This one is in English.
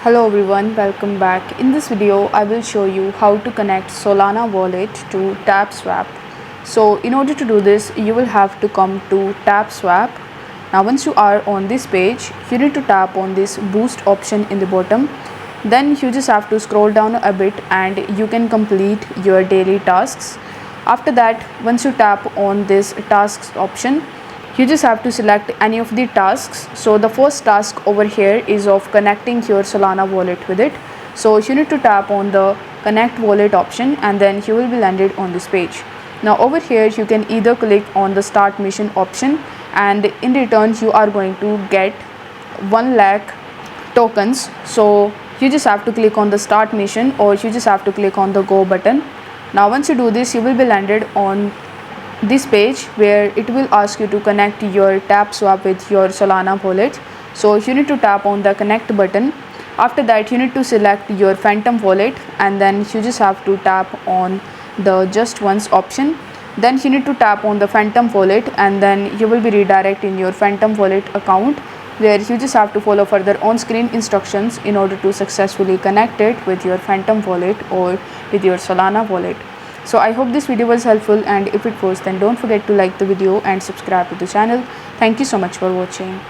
Hello everyone, welcome back. In this video, I will show you how to connect Solana wallet to TAPSWAP. So in order to do this, you will have to come to TAPSWAP. Now once you are on this page, you need to tap on this boost option in the bottom. Then you just have to scroll down a bit and you can complete your daily tasks. After that, once you tap on this tasks option, you just have to select any of the tasks. So the first task over here is of connecting your Solana wallet with it. So you need to tap on the connect wallet option and then you will be landed on this page. Now over here you can either click on the start mission option, and in return you are going to get 1 lakh tokens. So you just have to click on the start mission, or you just have to click on the go button. Now once you do this, you will be landed on this page where it will ask you to connect your TAPSWAP with your Solana wallet. So you need to tap on the connect button. After that, you need to select your Phantom wallet and then you just have to tap on the just once option. Then you need to tap on the Phantom wallet and then you will be redirecting your Phantom wallet account, where you just have to follow further on-screen instructions in order to successfully connect it with your Phantom wallet or with your Solana wallet. So I hope this video was helpful, and if it was, then don't forget to like the video and subscribe to the channel. Thank you so much for watching.